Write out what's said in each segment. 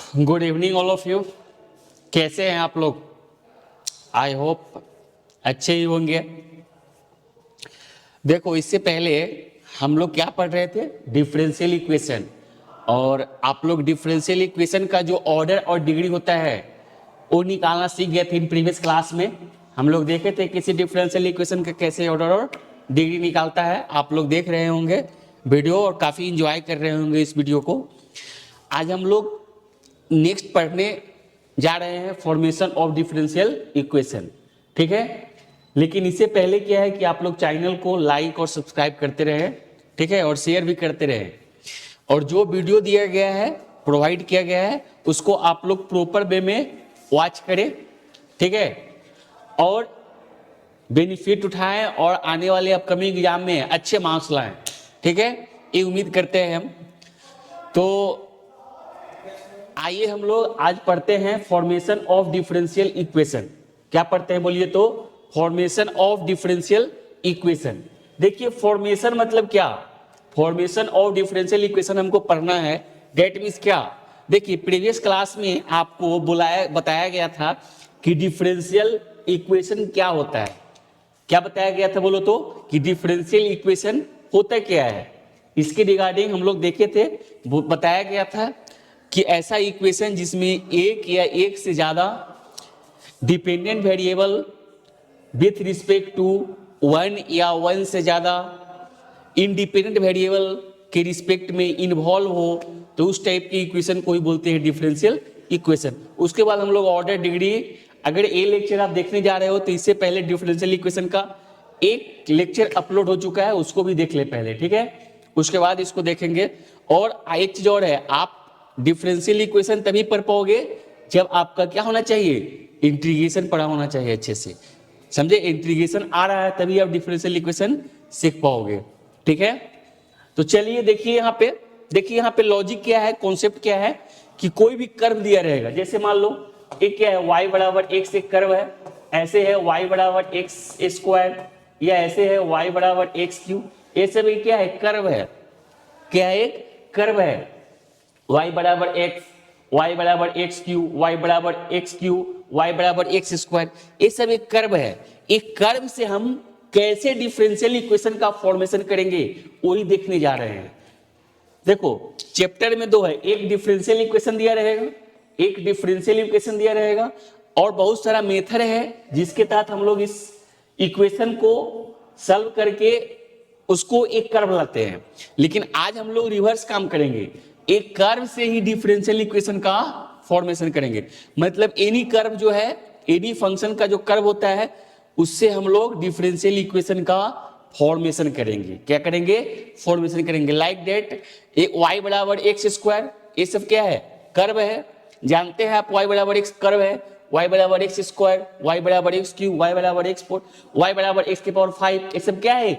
Good evening all of you. कैसे हैं आप लोग? आई होप अच्छे ही होंगे। देखो, इससे पहले हम लोग क्या पढ़ रहे थे? Differential equation. और आप लोग डिफरेंशियल इक्वेशन का जो ऑर्डर और डिग्री होता है वो निकालना सीख गए थे इन प्रीवियस क्लास में। हम लोग देखे थे किसी डिफरेंशियल इक्वेशन का कैसे ऑर्डर और डिग्री निकालता है। आप लोग देख रहे होंगे वीडियो और काफ़ी इंजॉय कर रहे होंगे इस वीडियो को। आज हम लोग नेक्स्ट पढ़ने जा रहे हैं फॉर्मेशन ऑफ डिफरेंशियल इक्वेशन। ठीक है, लेकिन इससे पहले क्या है कि आप लोग चैनल को लाइक और सब्सक्राइब करते रहे, ठीक है, और शेयर भी करते रहे। और जो वीडियो दिया गया है, प्रोवाइड किया गया है, उसको आप लोग प्रॉपर वे में वॉच करें, ठीक है, और बेनिफिट उठाएं और आने वाले अपकमिंग एग्जाम में अच्छे मार्क्स लाएं। ठीक है, ये उम्मीद करते हैं हम। तो आइए हम लोग आज पढ़ते हैं फॉर्मेशन ऑफ डिफरेंशियल इक्वेशन। क्या पढ़ते हैं बोलिए तो? Formation of differential equation. देखिए, फॉर्मेशन मतलब क्या? फॉर्मेशन ऑफ डिफरेंशियल इक्वेशन हमको पढ़ना है। डेट मीन्स क्या? देखिए, प्रीवियस क्लास में आपको बताया गया था कि डिफरेंशियल इक्वेशन क्या होता है। क्या बताया गया था बोलो तो? कि डिफरेंशियल इक्वेशन होता क्या है, इसके रिगार्डिंग हम लोग देखे थे। वो बताया गया था कि ऐसा इक्वेशन जिसमें एक या एक से ज्यादा dependent variable with respect to one या वन से ज्यादा इंडिपेंडेंट वेरिएबल के रिस्पेक्ट में इन्वॉल्व हो, तो उस टाइप की इक्वेशन को ही बोलते हैं डिफरेंशियल इक्वेशन। उसके बाद हम लोग ऑर्डर डिग्री, अगर ये लेक्चर आप देखने जा रहे हो तो इससे पहले डिफरेंशियल इक्वेशन का एक लेक्चर अपलोड हो चुका है, उसको भी देख ले पहले, ठीक है, उसके बाद इसको देखेंगे। और एक चीज और है, आप डिफरेंशियल इक्वेशन तभी पढ़ पाओगे जब आपका क्या होना चाहिए? इंटीग्रेशन पढ़ा होना चाहिए अच्छे से, समझे? इंटीग्रेशन आ रहा है तभी आप डिफरेंशियल इक्वेशन सीख पाओगे, ठीक है। तो चलिए देखिए यहाँ पे, देखिए यहाँ पे लॉजिक क्या है, कॉन्सेप्ट क्या है कि कोई भी कर्व दिया रहेगा, जैसे मान लो एक क्या है, y बराबर x एक कर्व है, ऐसे है y बराबर x स्क्वायर, या ऐसे है y बराबर x क्यूब। ये सब क्या है? कर्व है। क्या है? एक कर्व है। y बराबर x, y बराबर x क्यूब, y बराबर x क्यूब, y बराबर x स्क्वायर, ये सब एक कर्व है। एक कर्व से हम कैसे डिफरेंशियल इक्वेशन का फॉर्मेशन करेंगे वही देखने जा रहे हैं। देखो, चैप्टर में दो है, एक डिफरेंशियल इक्वेशन दिया रहेगा, एक डिफरेंशियल इक्वेशन दिया रहेगा, और बहुत सारा मेथड है जिसके तहत हम लोग इस इक्वेशन को सॉल्व करके उसको एक कर्व लाते हैं। लेकिन आज हम लोग रिवर्स काम करेंगे, एक कर्व से ही डिफरेंशियल इक्वेशन का फॉर्मेशन करेंगे। मतलब एनी कर्व जो है, एनी फंक्शन का जो कर्व होता है, उससे हम लोग डिफरेंशियल इक्वेशन का फॉर्मेशन करेंगे। क्या करेंगे? फॉर्मेशन करेंगे। लाइक दैट y बराबर एक्स स्क्वायर, ये सब क्या है? कर्व है। जानते हैं आप y बराबर एक्स कर्व है, y बराबर एक्स स्क्वायर, y बराबर एक्स क्यूब, y बराबर एक्स 4, y बराबर एक्स की पावर 5, ये सब क्या है?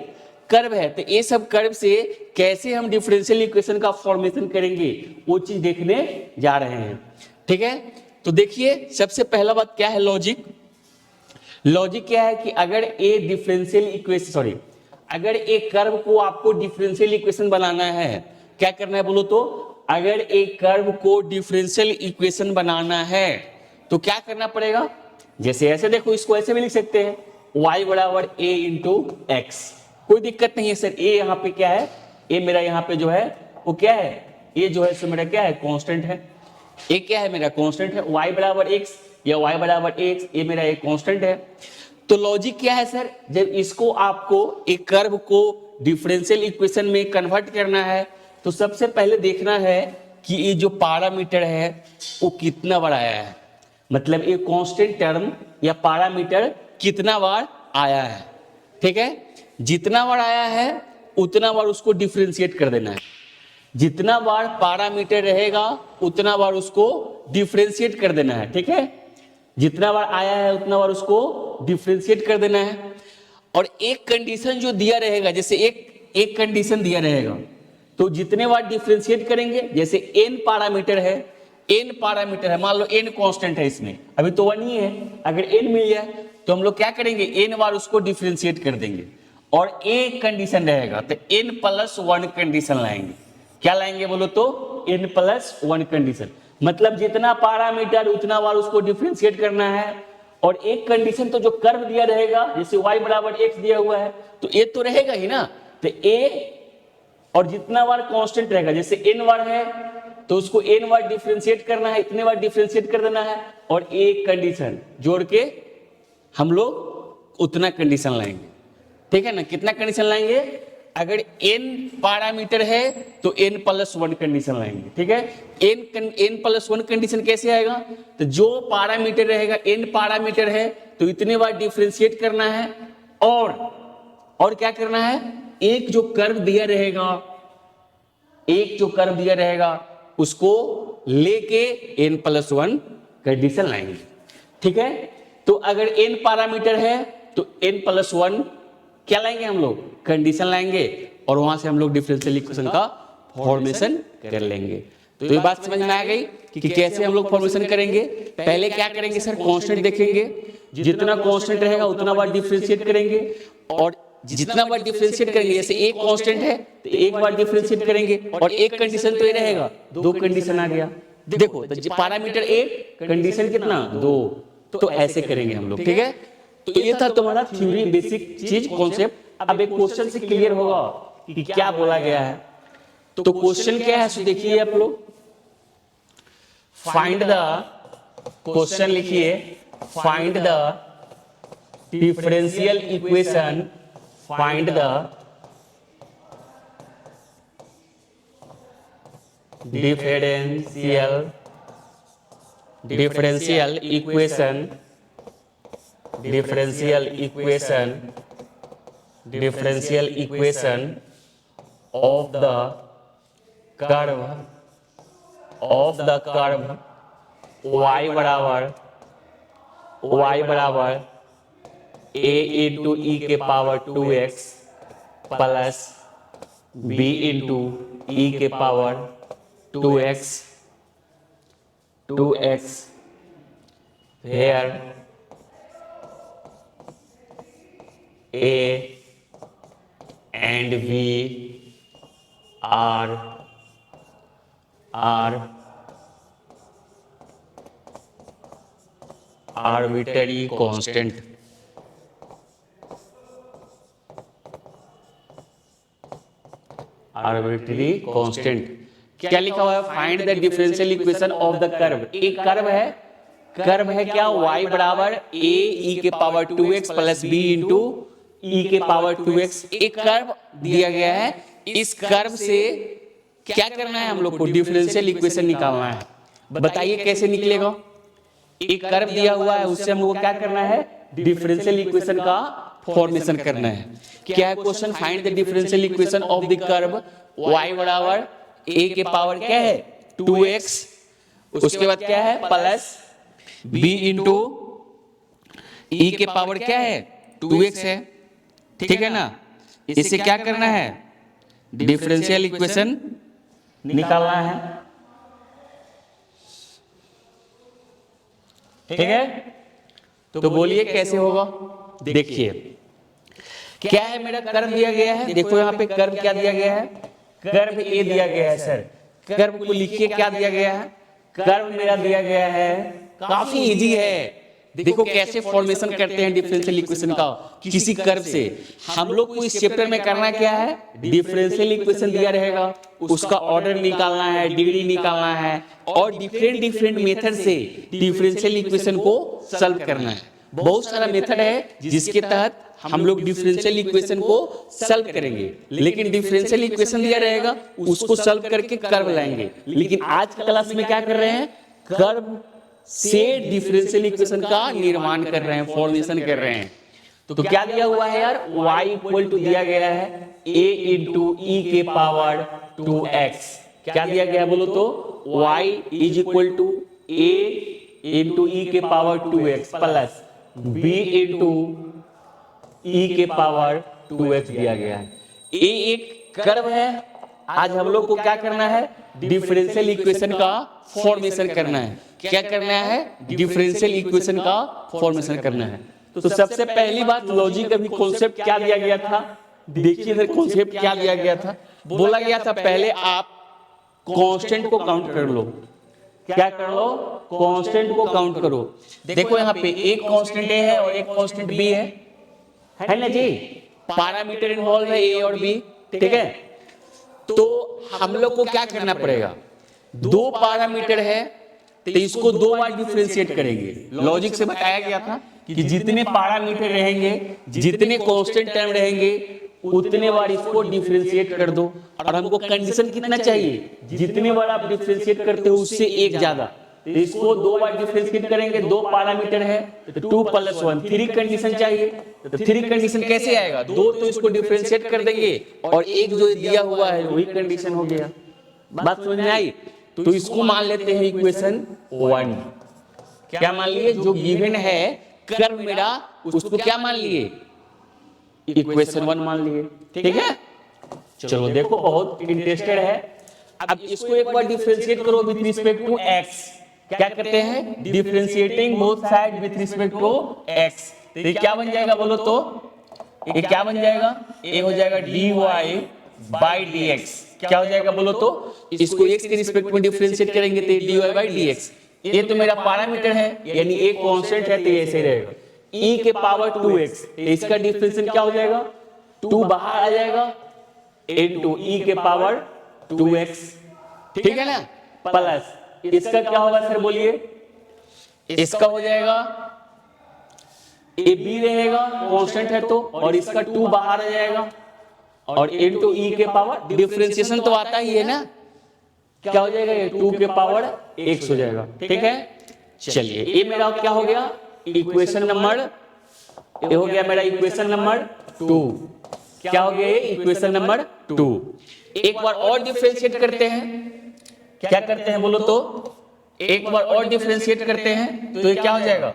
कर्व है। तो ये सब कर्व से कैसे हम डिफरेंशियल इक्वेशन का फॉर्मेशन करेंगे वो चीज देखने जा रहे हैं, ठीक है। तो देखिए, सबसे पहला बात क्या है? लॉजिक। लॉजिक क्या है कि अगर ए डिफरेंशियल इक्वेशन, सॉरी, अगर एक कर्व को आपको डिफरेंशियल इक्वेशन बनाना है, क्या करना है बोलो तो? अगर एक कर्व को डिफरेंशियल इक्वेशन बनाना है तो क्या करना पड़ेगा? जैसे ऐसे देखो, इसको ऐसे भी लिख सकते हैं, y बराबर a इंटू एक्स, कोई दिक्कत नहीं है सर। ए यहाँ पे क्या है? ए मेरा यहाँ पे जो है वो क्या है? ये जो है सो मेरा क्या है? कांस्टेंट है। ए क्या है? मेरा कांस्टेंट है। y बराबर x या y बराबर x, ये मेरा एक कांस्टेंट है। तो लॉजिक क्या है सर? जब इसको आपको एक कर्व को डिफरेंशियल इक्वेशन में कन्वर्ट करना है तो सबसे पहले देखना है कि ये जो पैरामीटर है वो कितना बार आया है। मतलब ये कांस्टेंट टर्म या पैरामीटर कितना बार आया है, ठीक है। जितना बार आया है उतना बार उसको डिफरेंशिएट कर देना है। जितना बार पैरामीटर रहेगा उतना बार उसको डिफरेंशिएट कर देना है, ठीक है। जितना बार आया है उतना बार उसको डिफरेंशिएट कर देना है। और एक कंडीशन जो दिया रहेगा, जैसे एक कंडीशन दिया रहेगा तो जितने बार डिफरेंशिएट करेंगे, जैसे n पैरामीटर है, n पैरामीटर है, मान लो n कांस्टेंट है, इसमें अभी तो 1 ही है। अगर n मिल जाए तो हम लोग क्या करेंगे? n बार उसको डिफरेंशिएट कर देंगे। और एक कंडीशन रहेगा तो n+1 कंडीशन लाएंगे। क्या लाएंगे बोलो तो? n+1 condition. मतलब जितना पैरामीटर उतना बार उसको डिफरेंशिएट करना है। और एक कंडीशन तो जो कर्व दिया रहेगा, जैसे y बराबर x दिया हुआ है तो a तो रहेगा ही ना, तो a और जितना बार कांस्टेंट रहेगा, जैसे n बार है तो उसको n बार डिफरेंशिएट करना है, इतने बार डिफरेंशिएट कर देना है, और एक कंडीशन जोड़ के हम लोग उतना कंडीशन लाएंगे। ठीक है ना, कितना कंडीशन लाएंगे, अगर n पैरामीटर है तो n+1 कंडीशन लाएंगे। ठीक है, n+1 कंडीशन कैसे आएगा, तो जो पैरामीटर रहेगा, n पैरामीटर है तो इतने बार डिफरेंशिएट करना है, और क्या करना है, एक जो कर्व दिया रहेगा उसको लेके n+1 कंडीशन लाएंगे। ठीक है, तो अगर n पैरामीटर है तो n+1 क्या लाएंगे हम लोग, कंडीशन लाएंगे, और वहां से हम लोग डिफरेंशियल इक्वेशन का फॉर्मेशन कर लेंगे। तो ये बात समझ में आ गई कि कैसे हम लोग फॉर्मेशन करेंगे। पहले क्या करेंगे सर, कांस्टेंट देखेंगे, जितना कांस्टेंट रहेगा उतना बार डिफरेंशिएट करेंगे, और जितना बार डिफरेंशिएट करेंगे, जैसे एक कांस्टेंट है तो एक बार डिफरेंशिएट करेंगे, और एक कंडीशन तो ये रहेगा, दो कंडीशन आ गया। देखो तो पैरामीटर एक, कंडीशन कितना, दो, तो ऐसे करेंगे हम लोग। ठीक है, तो ये था तुम्हारा थ्योरी, बेसिक चीज, कॉन्सेप्ट। अब एक क्वेश्चन से क्लियर होगा कि क्या बोला गया है। तो क्वेश्चन क्या है, सो देखिए आप लोग, फाइंड द, क्वेश्चन लिखिए, find the differential equation, find the differential equation of the curve y बराबर a into e के power 2x plus b into e के power 2x where a and b are arbitrary constant। Arbitrary constant. क्या लिखा हुआ है, find the differential equation of the curve. एक curve है क्या, y बराबर a e के power 2x plus b into e के पावर 2x। एक कर्व दिया गया है, इस कर्व से क्या करना है हम लोग को, डिफरेंशियल इक्वेशन निकालना है। बताइए कैसे निकलेगा, एक कर्व दिया हुआ है उससे हम लोग को क्या करना है, डिफरेंशियल इक्वेशन का फॉर्मेशन करना है। क्या है question, find the differential equation of the curve y बराबर a के पावर क्या है 2x, उसके बाद क्या है प्लस b इंटू e के पावर क्या है 2x है। ठीक है ना, इससे क्या करना है, डिफरेंशियल इक्वेशन निकालना है। ठीक है, तो बोलिए कैसे होगा। देखिए क्या है, मेरा कर्व दिया गया है, देखो यहाँ पे कर्व क्या दिया गया है, कर्व ए दिया गया है। सर कर्व को लिखिए, क्या दिया गया है, कर्व मेरा दिया गया है, काफी इजी है। देखो कैसे फॉर्मेशन करते हैं डिफरेंशियल इक्वेशन का किसी कर्व से। हम लोग को इस चैप्टर में करना क्या है, डिफरेंशियल इक्वेशन दिया रहेगा, उसका ऑर्डर निकालना है, डिग्री निकालना है, और डिफरेंट मेथड से डिफरेंशियल इक्वेशन को सॉल्व करना है। बहुत सारा मेथड है जिसके तहत हम लोग डिफरेंशियल इक्वेशन को सॉल्व करेंगे, लेकिन डिफरेंशियल इक्वेशन दिया रहेगा उसको सॉल्व करके कर्व लाएंगे। लेकिन आज की क्लास में क्या कर रहे हैं, कर्व से डिफरेंशियल इक्वेशन का निर्माण कर रहे हैं, फॉर्मेशन कर रहे हैं। तो क्या दिया हुआ है यार, y इक्वल टू दिया गया है a इंटू e के पावर 2x। क्या दिया गया बोलो तो, y is equal to a into e के power 2x plus b into e के पावर 2x दिया गया है। ये एक कर्व है, आज हम लोग को क्या करना है, डिफरेंशियल इक्वेशन का फॉर्मेशन करना है। क्या करना है, डिफरेंशियल इक्वेशन का फॉर्मेशन करना है। तो सबसे पहली बात, लॉजिक अभी कॉन्सेप्ट क्या दिया गया था, देखिए इधर कॉन्सेप्ट क्या दिया गया था। बोला गया था पहले आप कांस्टेंट को काउंट कर लो। क्या कर लो, कांस्टेंट को काउंट करो। देखो यहाँ पे एक कांस्टेंट ए है और एक कांस्टेंट बी है ना जी, पैरामीटर इन्वॉल्व है ए और बी, ठीक है। तो हम लोग को क्या करना पड़ेगा, दो पैरामीटर है तो इसको दो बार डिफरेंशिएट करेंगे। लॉजिक से बताया गया था कि जितने पैरामीटर रहेंगे, जितने कांस्टेंट टर्म रहेंगे, उतने बार इसको डिफरेंशिएट कर दो। और हमको कंडीशन कितना चाहिए, जितने बार आप डिफरेंशिएट करते हो उससे एक ज्यादा, तो इसको दो बार डिफरेंशिएट करेंगे। दो पैरामीटर है तो 2 + 1 3 कंडीशन चाहिए। तो 3 कंडीशन कैसे आएगा, दो तो इसको डिफरेंशिएट कर देंगे और एक जो दिया हुआ है वही कंडीशन हो गया। बात समझ में आई। तो इसको मान लेते हैं इक्वेशन 1। क्या मान लिए, जो गिवन है कर्व मेरा उसको क्या मान लिए, इक्वेशन 1 मान लिए, ठीक है। चलो देखो बहुत इंटरेस्टेड है। अब इसको एक बार डिफरेंशिएट करो विद रिस्पेक्ट टू एक्स। क्या करते हैं, differentiating both side with respect to x. तो ये क्या बन जाएगा बोलो तो, ये क्या बन जाएगा, ये हो जाएगा dy/dx। क्या हो जाएगा बोलो तो, इसको x के रिस्पेक्ट में डिफरेंशिएट करेंगे तो dy/dx। ये तो मेरा पैरामीटर है, यानी एक कांस्टेंट है तो ये ऐसे रहेगा, e के पावर 2x। इसका डिफरेंशिएट क्या हो जाएगा, 2 बाहर आ जाएगा इनटू e के पावर 2x, ठीक है ना, प्लस इसका क्या होगा सर बोलिए, इसका हो जाएगा ए बी रहेगा कांस्टेंट है तो, और इसका 2 बाहर आ जाएगा और इनटू e के पावर, डिफरेंशिएशन तो आता ही है ना, क्या हो जाएगा ये 2 के पावर x हो जाएगा, ठीक है। चलिए ये मेरा क्या हो गया, इक्वेशन नंबर, ये हो गया मेरा इक्वेशन नंबर 2। क्या हो गया ये, इक्वेशन नंबर 2। एक बार और डिफरेंशिएट करते हैं, क्या करते हैं बोलो तो, एक बार और डिफरेंशिएट करते हैं तो ये क्या हो जाएगा,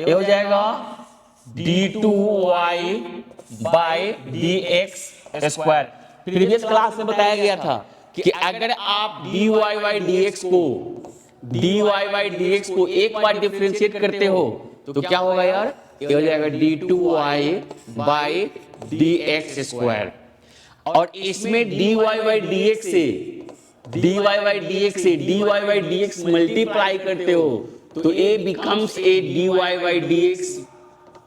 ये हो जाएगा d2y/dx²। प्रीवियस क्लास में बताया गया था कि अगर आप dy/dx को एक बार डिफरेंशिएट करते हो तो क्या होगा यार, ये हो जाएगा d2y/dx²। और इसमें dy/dx से dy/dx मल्टीप्लाई करते हो तो a बिकम्स ए dy/dx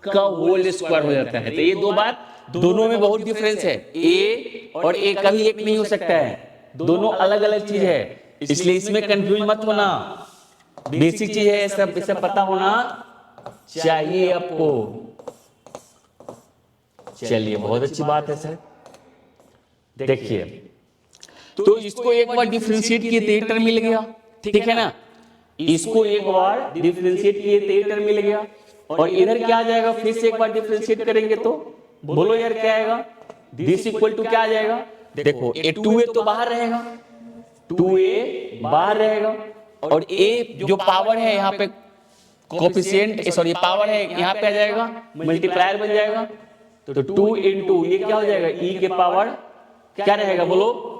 का होल स्क्वायर हो जाता है। तो ये दो बात, दोनों में बहुत डिफरेंस है, a और a कभी एक नहीं हो सकता है, दोनों अलग अलग चीज है, इसलिए इसमें कंफ्यूज मत होना। बेसिक चीज है, सब इसे पता होना चाहिए आपको। चलिए बहुत अच्छी बात है सर। देखिए तो इसको एक बार डिफरेंशिएट किए तो ये टर्म मिल गया, ठीक है ना, इसको एक बार डिफरेंशिएट किए तो ये टर्म मिल गया। और इधर क्या आ जाएगा, फिर से एक बार डिफरेंशिएट करेंगे तो बोलो यार क्या आएगा, दिस इक्वल टू क्या आ जाएगा, देखो ये 2a तो बाहर रहेगा, 2a बाहर रहेगा और a जो पावर है यहाँ पे कोफिशिएंट, सॉरी पावर है यहाँ पे आ जाएगा, मल्टीप्लायर बन जाएगा। तो 2 इंटू ये क्या हो जाएगा, e के पावर क्या रहेगा बोलो,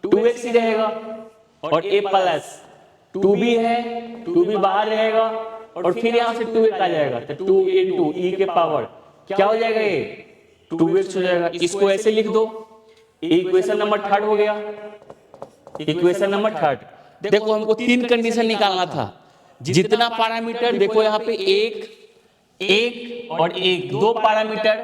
2x ही रहेगा और a प्लस 2b है, 2b बाहर रहेगा और फिर यहां से 2x आ जाएगा तो 2 इंटू e के पावर क्या हो जाएगा, ये 2x हो जाएगा। इसको ऐसे लिख दो, इक्वेशन नंबर 3 हो गया, इक्वेशन नंबर 3। देखो हमको 3 कंडीशन निकालना था, जितना पैरामीटर, देखो यहाँ पे एक और एक, 2 पैरामीटर,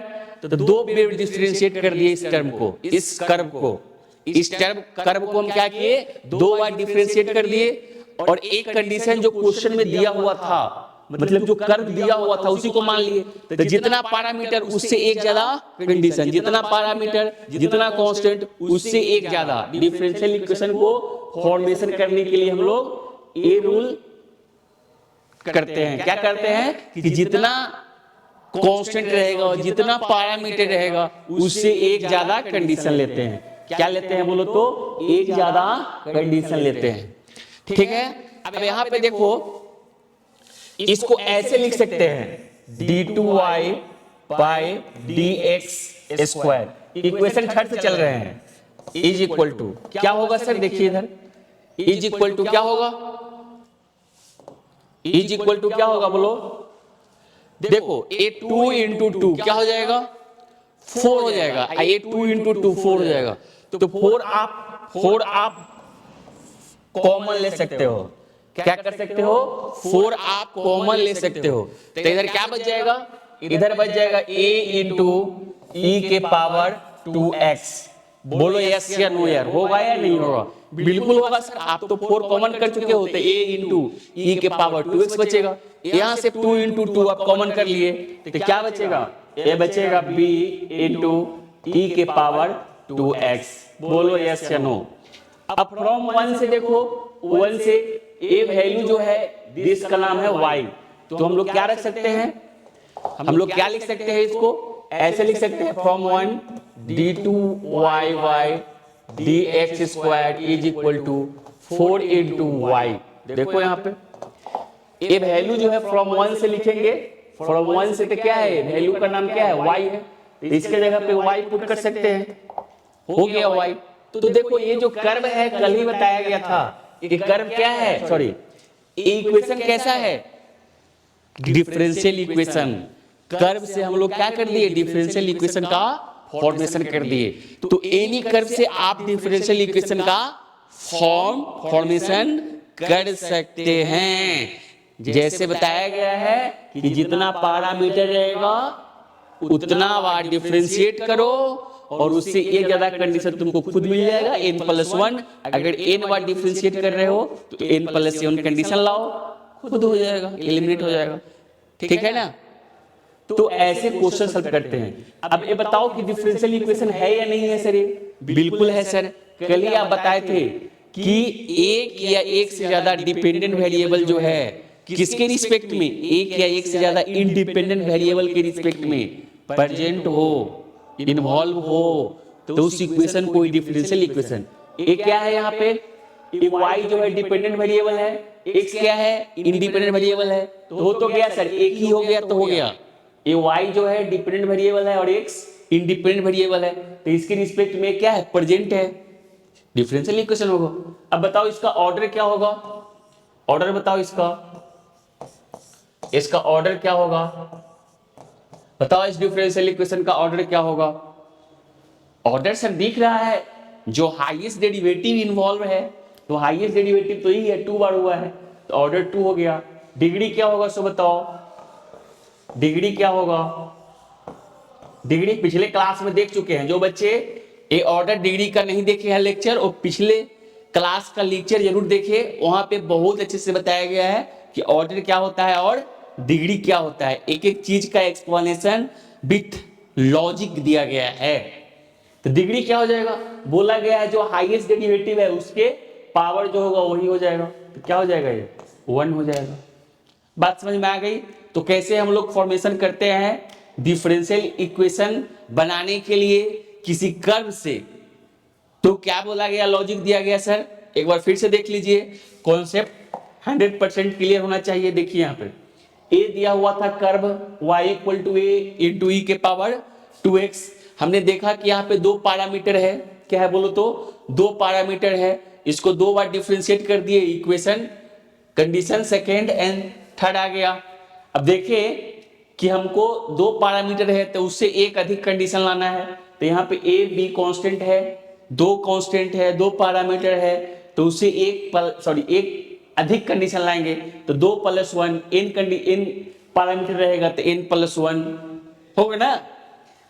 तो 2 बार डिफरेंशिएट कर दिए इस टर्म को, इस कर्व को, इस कर्व को हम क्या किए, 2 बार डिफरेंशिएट कर दिए। और एक कंडीशन जो क्वेश्चन में दिया हुआ था, मतलब जो कर्व दिया हुआ था उसी को मान लिए। तो जितना पैरामीटर उससे एक ज्यादा कंडीशन, जितना पैरामीटर जितना कांस्टेंट उससे एक ज्यादा। डिफरेंशियल इक्वेशन को फॉर्मेशन करने के लिए हम लोग ये रूल करते हैं, क्या करते हैं कि जितना कांस्टेंट रहेगा और जितना पैरामीटर रहेगा उससे एक ज्यादा कंडीशन लेते हैं। क्या लेते हैं बोलो तो, एक ज्यादा कंडीशन लेते हैं, ठीक है। अब यहाँ पे देखो इसको ऐसे लिख सकते हैं, d2y/dx², इक्वेशन 3 से चल रहे हैं, इज इक्वल टू क्या होगा सर, देखिए इधर इज इक्वल टू क्या होगा, इज इक्वल टू क्या होगा बोलो, देखो ये 2 इंटू 2 क्या हो जाएगा, 4 हो जाएगा, ये 2 इंटू 2 4 हो जाएगा। तो 4 आप कॉमन ले सकते हो। क्या कर सकते हो? 4 आप कॉमन ले सकते हो। तो इधर क्या बच जाएगा? इधर बच जाएगा a इंटू ई के पावर 2x। बोलो यस या नो यार, होगा या नहीं होगा? बिल्कुल होगा सर, आप तो 4 कॉमन कर चुके हो, तो a इंटू ई के पावर 2x बचेगा। यहां से 2 इंटू 2 आप कॉमन कर लिए, तो क्या बचेगा? ये बचेगा b इंटू ई के पावर 2x। बोलो यस या नो। अब फ्रॉम 1 से देखो, 1 से ए वैल्यू जो है दिस का नाम है y, तो हम लोग क्या रख सकते हैं? हम लोग क्या लिख सकते हैं इसको? ऐसे लिख सकते हैं from 1 d2y dx square is equal to 4 into y. देखो यहाँ पे ये वैल्यू जो है फ्रॉम 1 से लिखेंगे, फ्रॉम 1 से तो क्या है, वैल्यू का नाम क्या है? y है, तो इसके जगह पे y पुट कर सकते हैं, हो गया y। तो देखो ये जो कर्व है कल ही बताया गया था, ये कर्व क्या है, सॉरी इक्वेशन कैसा है? Differential equation. कर्व से हम लोग क्या कर दिए? डिफरेंशियल इक्वेशन का फॉर्मेशन कर दिए। तो एनी कर्व से आप डिफरेंशियल इक्वेशन का फॉर्मेशन कर सकते हैं। जैसे बताया गया है कि जितना पैरामीटर रहेगा उतना बार डिफरेंशिएट करो और उससे एक ज्यादा कंडीशन तुमको खुद मिल जाएगा n+1। अगर n बार डिफरेंशिएट कर रहे हो तो n+1 कंडीशन लाओ, खुद हो जाएगा, एलिमिनेट हो जाएगा। ठीक है ना? तो ऐसे क्वेश्चन सॉल्व करते हैं। अब ये बताओ कि डिफरेंशियल इक्वेशन है या नहीं है सर? ये बिल्कुल है सर। कल ही आप बताए थे कि एक या एक से ज्यादा डिपेंडेंट वेरिएबल जो है किसके रिस्पेक्ट में, एक या एक से ज्यादा इंडिपेंडेंट वेरिएबल के रिस्पेक्ट में प्रेजेंट हो, इन्वॉल्व हो, तो उस इक्वेशन को डिफरेंशियल इक्वेशन। ये क्या है यहाँ पे? y जो है डिपेंडेंट वेरिएबल है, x क्या है? इंडिपेंडेंट वेरिएबल है। तो हो तो गया सर, एक ही हो गया तो हो गया। ये y जो है डिपेंडेंट वेरिएबल है और x इंडिपेंडेंट वेरिएबल है, तो इसके रिस्पेक्ट में क्या है? प्रेजेंट है, डिफरेंशियल इक्वेशन होगा। अब बताओ इसका ऑर्डर क्या होगा? ऑर्डर बताओ इसका ऑर्डर क्या होगा? बताओ इस डिफरेंशियल इक्वेशन का ऑर्डर क्या होगा? ऑर्डर सर दिख रहा है, जो हाईएस्ट डेरिवेटिव इन्वॉल्व है, तो हाईएस्ट डेरिवेटिव तो यही है, 2 बार हुआ है, तो ऑर्डर 2 हो गया। डिग्री क्या होगा सो बताओ, डिग्री क्या होगा? डिग्री पिछले क्लास में देख चुके हैं जो बच्चे ये ऑर्डर डिग्री का नहीं देखे हैं लेक्चर, और पिछले क्लास का लेक्चर जरूर देखे, वहां पे बहुत अच्छे से बताया गया है कि ऑर्डर क्या होता है और डिग्री क्या होता है। एक एक चीज का एक्सप्लेनेशन विथ लॉजिक दिया गया है। तो डिग्री क्या हो जाएगा? बोला गया है जो हाईएस्ट डेरिवेटिव है उसके पावर जो होगा वही हो जाएगा, तो क्या हो जाएगा? ये 1 हो जाएगा। बात समझ में आ गई? तो कैसे हम लोग फॉर्मेशन करते हैं डिफरेंशियल इक्वेशन बनाने के लिए किसी कर्व से, तो क्या बोला गया, लॉजिक दिया गया सर? एक बार फिर से देख लीजिए, कॉन्सेप्ट 100% क्लियर होना चाहिए। देखिए यहाँ पे ए दिया हुआ था curve y equal to a into e के पावर 2x। हमने देखा कि यहाँ पे 2 पैरामीटर है, क्या है बोलो तो? 2 पैरामीटर है, इसको 2 बार डिफरेंशिएट कर दिए, equation condition second and third आ गया। अब देखिए कि हमको 2 पैरामीटर है तो उससे एक अधिक कंडीशन लाना है, तो यहाँ पे ए बी कांस्टेंट है, 2 कांस्टेंट है, 2 पैरामीटर है, तो उससे एक अधिक कंडीशन लाएंगे, तो 2+1 n पैरामीटर रहेगा तो n+1 होगा ना,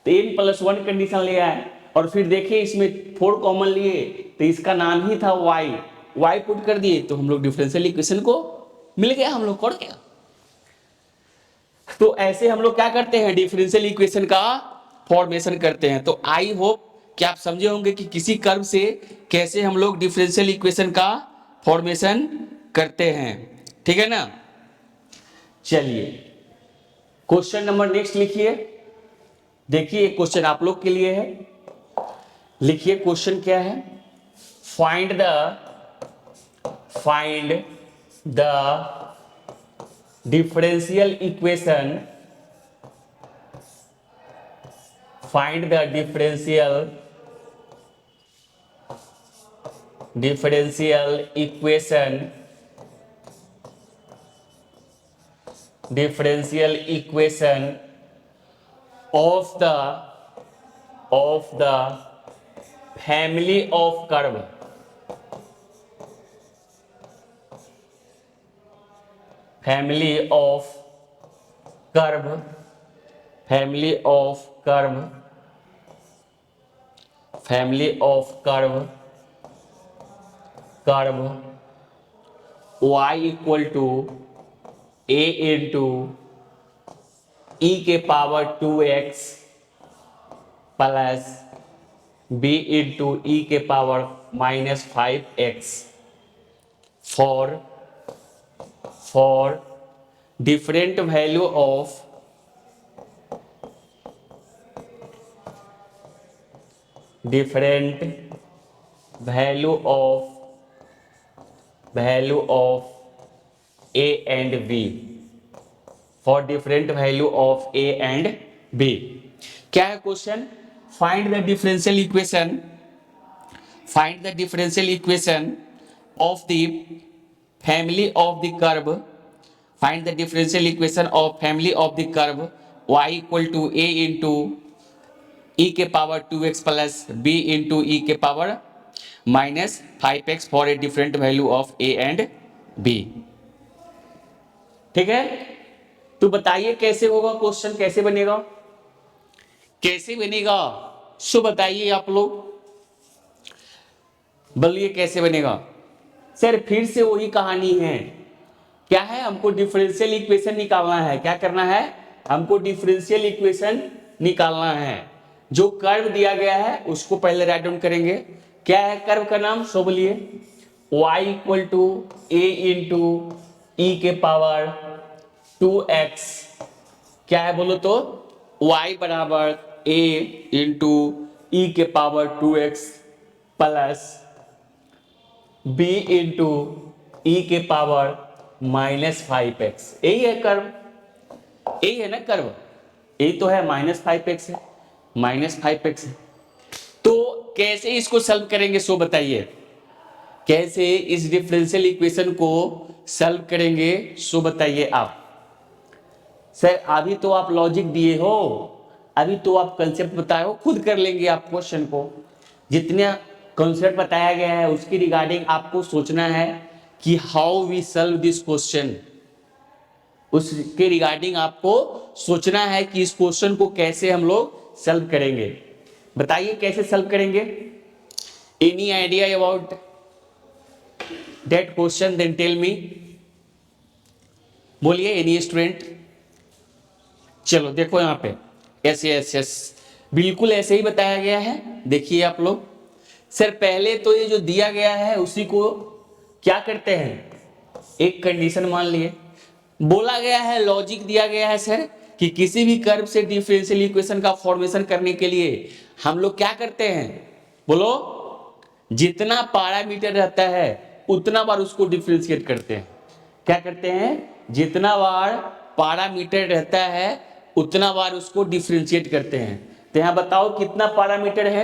तो n+1 कंडीशन ले आए। और फिर देखिए इसमें 4 कॉमन लिए, तो इसका नाम ही था y पुट कर दिए, तो हम लोग डिफरेंशियल इक्वेशन को मिल गया हम लोग को। क्या तो ऐसे हम लोग क्या करते हैं, डिफरेंशियल इक्वेशन का फॉर्मेशन करते हैं। तो आई होप कि आप समझे होंगे कि किसी कर्व से कैसे हम लोग डिफरेंशियल इक्वेशन का फॉर्मेशन करते हैं। ठीक है ना? चलिए क्वेश्चन नंबर नेक्स्ट लिखिए। देखिए क्वेश्चन आप लोग के लिए है, लिखिए क्वेश्चन क्या है। Find the differential equation, find the differential equation of the family of curve family of curve, family of curve, family of curve, curve y equal to a into e के power 2x plus b into e के power -5x for different value of a and b, for different value of a and b। क्या है question? Find the differential equation, find the differential equation of the family of the curve, find the differential equation of family of the curve y equal to a into e के power 2x plus b into e के power -5x for a different value of a and b। ठीक है, तो बताइए कैसे होगा question, कैसे बनेगा, कैसे बनेगा? सो बताइए आप लोग, बोलिए कैसे बनेगा? सर फिर से वही कहानी है, क्या है? हमको डिफरेंशियल इक्वेशन निकालना है। क्या करना है? हमको डिफरेंशियल इक्वेशन निकालना है। जो कर्व दिया गया है उसको पहले राइट डाउन करेंगे। क्या है कर्व का नाम? सो बोलिए y equal to a into e के पावर 2x। क्या है बोलो तो? y बराबर a इंटू ई के power 2x plus b into e के पावर -5x। यही है कर्व, यही है ना कर्व, यही तो है, -5x है, -5x है। तो कैसे इसको सॉल्व करेंगे सो बताइए, कैसे इस डिफरेंशियल इक्वेशन को सॉल्व करेंगे सो बताइए आप। सर अभी तो आप लॉजिक दिए हो, अभी तो आप कंसेप्ट बताए हो, खुद कर लेंगे आप क्वेश्चन को। जितना कंसेप्ट बताया गया है उसकी रिगार्डिंग आपको सोचना है कि how we solve this question, उसके रिगार्डिंग आपको सोचना है कि इस क्वेश्चन को कैसे हम लोग सॉल्व करेंगे। बताइए कैसे सॉल्व करेंगे? Any idea about that question? Then tell me, बोलिए एनी स्टूडेंट। चलो देखो यहाँ पे यस यस यस, बिल्कुल ऐसे ही बताया गया है। देखिए आप लोग, सर पहले तो ये जो दिया गया है उसी को क्या करते हैं, एक कंडीशन मान लिए, बोला गया है, लॉजिक दिया गया है सर कि किसी भी कर्व से डिफरेंशियल इक्वेशन का फॉर्मेशन करने के लिए हम लोग क्या करते हैं, बोलो, जितना पैरामीटर रहता है उतना बार उसको डिफरेंशिएट करते हैं। क्या करते हैं? जितना बार पैरामीटर रहता है उतना बार उसको डिफरेंशिएट करते हैं। तो यहाँ बताओ कितना पैरामीटर है?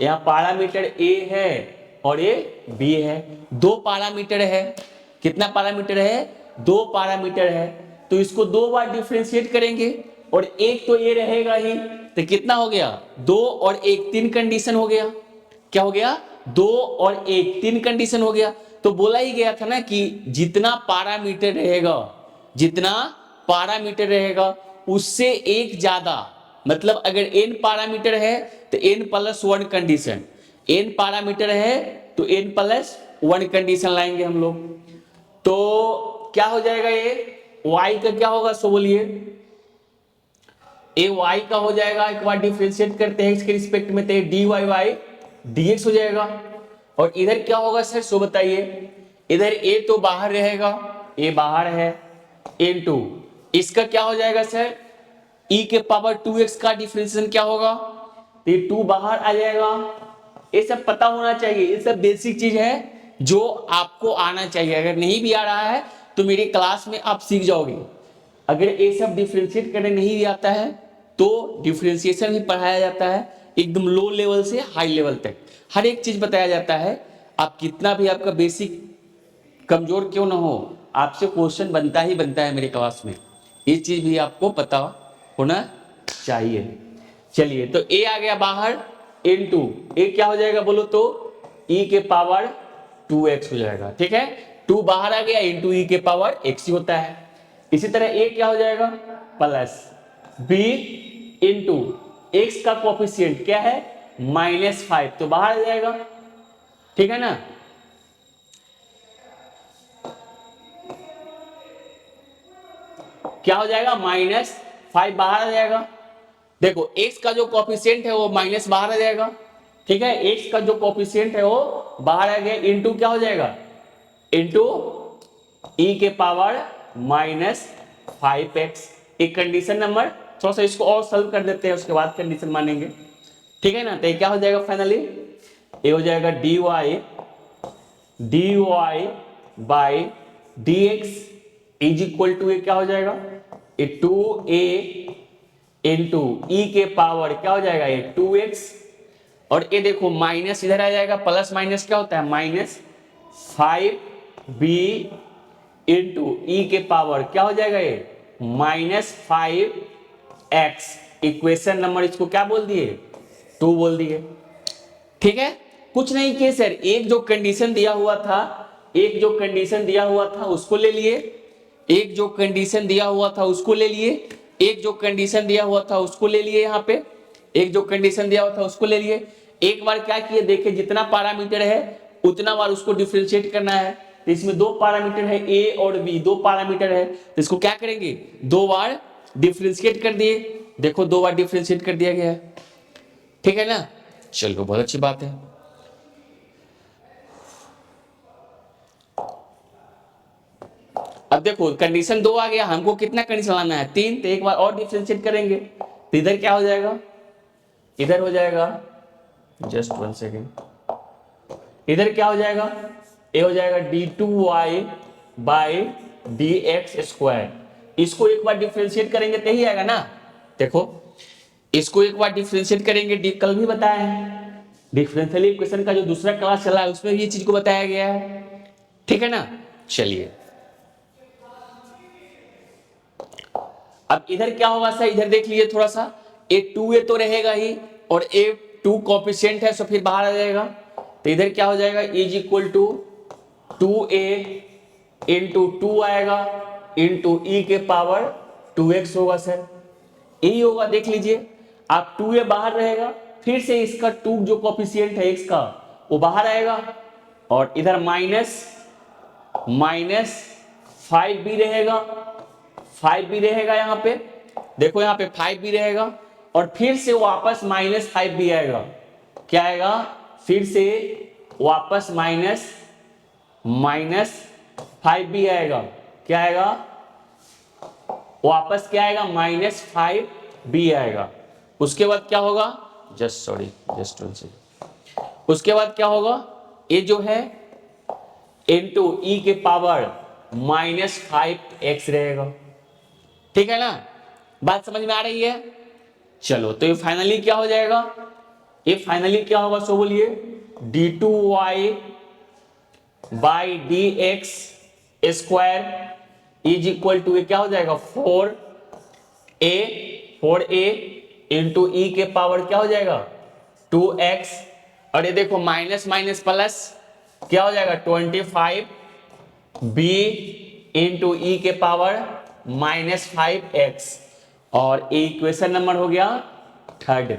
यहाँ पैरामीटर A है और ये B है, दो पैरामीटर है। कितना पैरामीटर है? दो पैरामीटर है, तो इसको दो बार डिफरेंशिएट करेंगे और एक तो ये रहेगा ही, तो कितना हो गया? दो और एक, तीन कंडीशन हो गया। क्या हो गया? दो और एक, तीन कंडीशन हो गया। तो बोला ही गया था ना कि जितना पैरामीटर रहेगा, जितना पैरामीटर रहेगा उससे एक ज्यादा, मतलब अगर n पैरामीटर है तो n plus 1 condition, n parameter है तो n प्लस 1 कंडीशन लाएंगे हम लोग। तो क्या हो जाएगा? ये y का क्या होगा सो बोलिए, ये y का हो जाएगा, एक बार डिफरेंशिएट करते हैं इसके रिस्पेक्ट में, तो dy बाई dx हो जाएगा। और इधर क्या होगा सर सो बताइए? इधर a तो बाहर रहेगा, a बाहर है, into इसका क्या हो जाएगा सर? e के पावर 2x का डिफरेंशिएशन क्या होगा? तो ये 2 बाहर आ जाएगा। ये सब पता होना चाहिए, ये सब बेसिक चीज है जो आपको आना चाहिए। अगर नहीं भी आ रहा है तो मेरी क्लास में आप सीख जाओगे। अगर ये सब डिफरेंशिएट करने नहीं भी आता है तो डिफरेंशिएशन भी पढ़ाया जाता है, एकदम लो लेवल से हाई लेवल तक हर एक चीज बताया जाता है। आप कितना भी आपका बेसिक कमजोर क्यों ना हो, आपसे क्वेश्चन बनता ही बनता है मेरे क्लास में, ये चीज भी आपको पता होना चाहिए। चलिए, तो a आ गया बाहर, इनटू a क्या हो जाएगा बोलो तो? e के पावर 2x हो जाएगा। ठीक है, 2 बाहर आ गया, इनटू e के पावर x ही होता है। इसी तरह ए क्या हो जाएगा, प्लस बी इंटू एक्स का कोफिशिएंट क्या है, -5, तो बाहर आ जाएगा, ठीक है ना। क्या हो जाएगा, -5 बाहर आ जाएगा। देखो x का जो कोफिशिएंट है वो माइनस बाहर आ जाएगा, ठीक है, x का जो कोफिशिएंट है वो बाहर आ गया, इंटू क्या हो जाएगा, इंटू e के पावर -5x। एक कंडीशन नंबर, थोड़ा सा इसको और सॉल्व कर देते हैं, उसके बाद कंडीशन मानेंगे, ठीक है ना। तो ये क्या हो जाएगा फाइनली, ये हो जाएगा dy by dx is equal to, ये क्या हो जाएगा, ये 2a इंटू ई के पावर क्या हो जाएगा, ये 2x, और ये देखो माइनस इधर आ जाएगा, प्लस माइनस क्या होता है, -5b इंटू ई के पावर क्या हो जाएगा, ये -5x। इक्वेशन नंबर इसको क्या बोल दिए, 2 बोल दिए, ठीक है। कुछ नहीं किए सर, एक जो कंडीशन दिया हुआ था, एक जो कंडीशन दिया हुआ था उसको ले लिए, एक जो कंडीशन दिया हुआ था उसको ले लिए, एक जो कंडीशन दिया हुआ था उसको ले लिए, यहाँ पे एक जो कंडीशन दिया हुआ था उसको ले लिए। एक बार क्या किए, देखे जितना पैरामीटर है उतना बार उसको डिफरेंशिएट करना है, तो इसमें 2 पैरामीटर है ए और बी, 2 पैरामीटर है, तो इसको क्या करेंगे, 2 बार डिफरेंशिएट कर दिए, देखो 2 बार डिफरेंशिएट कर दिया गया है, ठीक है ना। चलो बहुत अच्छी बात है। अब देखो कंडीशन 2 आ गया, हमको कितना कंडीशन लाना है, 3, तो एक बार और डिफरेंशिएट करेंगे, तो इधर क्या हो जाएगा, इधर हो जाएगा, जस्ट 1 सेकेंड, इधर क्या हो जाएगा, ये हो जाएगा d2y बाई dx²। इसको एक बार डिफरेंशिएट करेंगे तो ही आएगा ना, देखो इसको एक बार डिफरेंशिएट करेंगे, कल भी बताया है डिफरेंशियल इक्वेशन का जो दूसरा क्लास चला है उसमें ये चीज को बताया गया है, ठीक है ना। चलिए अब इधर क्या होगा सर, इधर देख लीजिए थोड़ा सा, ए 2a तो रहेगा ही, और ए 2 कोफिशिएंट है, सो फिर बाहर आ जाएगा, तो इधर क्या हो जाएगा, is equal to 2a into 2 आएगा इंटू ई के पावर 2x होगा सर, यही होगा, देख लीजिए आप 2a बाहर रहेगा, फिर से इसका 2 जो कोफिशिएंट है x का वो बाहर आएगा, और इधर -5 भी रहेगा, 5 भी रहेगा, यहाँ पे देखो यहाँ पे 5 भी रहेगा, और फिर से वापस -5 भी आएगा, क्या आएगा, फिर से वापस -5 भी आएगा, क्या आएगा, वापस क्या आएगा, -5 भी आएगा। उसके बाद क्या होगा, जस्ट उसके बाद क्या होगा, ये जो है इंटू ई के पावर -5x रहेगा, ठीक है ना, बात समझ में आ रही है। चलो तो ये फाइनली क्या हो जाएगा, ये फाइनली क्या होगा, सो बोलिए d2y by dx² is equal to, ये क्या हो जाएगा, 4a इंटू ई के पावर क्या हो जाएगा 2x, और ये देखो माइनस माइनस प्लस क्या हो जाएगा 25b इंटू ई के पावर -5x, और इक्वेशन नंबर हो गया 3rd।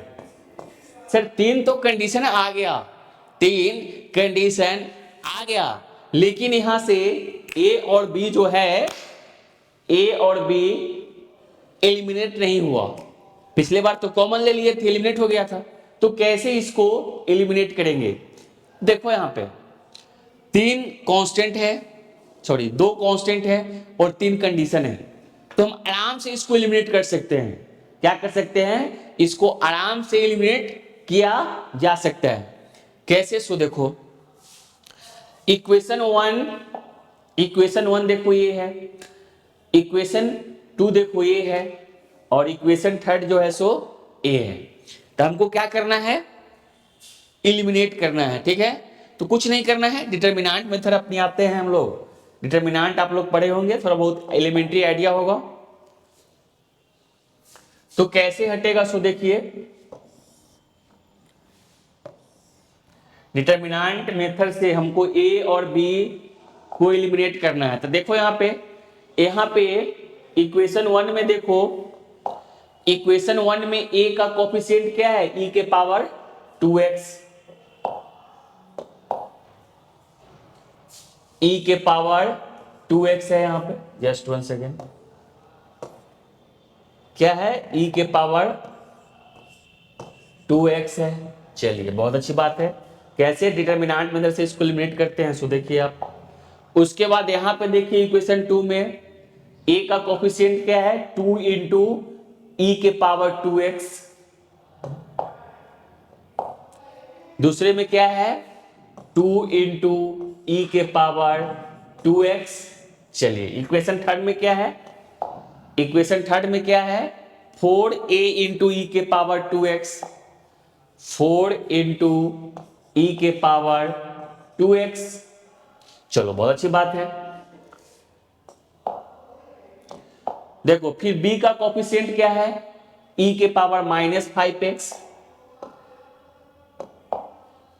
सर 3 तो कंडीशन आ गया, 3 कंडीशन आ गया, लेकिन यहां से ए और बी जो है, ए और बी एलिमिनेट नहीं हुआ, पिछले बार तो कॉमन ले लिए थे, एलिमिनेट हो गया था, तो कैसे इसको एलिमिनेट करेंगे, देखो यहां पे 3 कांस्टेंट है, सॉरी 2 कांस्टेंट है और 3 कंडीशन है, तो हम आराम से इसको एलिमिनेट कर सकते हैं, क्या कर सकते हैं, इसको आराम से एलिमिनेट किया जा सकता है, कैसे, सो देखो इक्वेशन 1 देखो ये है, इक्वेशन 2 देखो ये है, और इक्वेशन 3rd जो है सो ए है, तो हमको क्या करना है, एलिमिनेट करना है, ठीक है। तो कुछ नहीं करना है, डिटरमिनेंट मेथड अपनी आते हैं हम लोग, डिटरमिनेंट आप लोग पढ़े होंगे, थोड़ा बहुत एलिमेंट्री आइडिया होगा, तो कैसे हटेगा, सो देखिए डिटरमिनेंट मेथड से हमको ए और बी को एलिमिनेट करना है, तो देखो यहाँ पे इक्वेशन 1 में देखो, इक्वेशन 1 में a का कोफिशिएंट क्या है, e के पावर 2x, e के पावर 2x है यहां पे, जस्ट 1 सेकेंड, क्या है, e के पावर 2x है। चलिए बहुत अच्छी बात है। कैसे डिटरमिनेंट मेथड से इसको एलिमिनेट करते हैं, सो देखिए आप। उसके बाद यहां पे देखिए इक्वेशन 2 में a का कोफिशिएंट क्या है, 2 इंटू e के पावर 2x, दूसरे में क्या है 2 इंटू e के पावर 2x। चलिए इक्वेशन थर्ड में क्या है, इक्वेशन थर्ड में क्या है 4a इंटू e के पावर 2x, 4 इंटू e के पावर 2x। चलो बहुत अच्छी बात है। देखो फिर b का कोफिशिएंट क्या है, e के पावर -5x,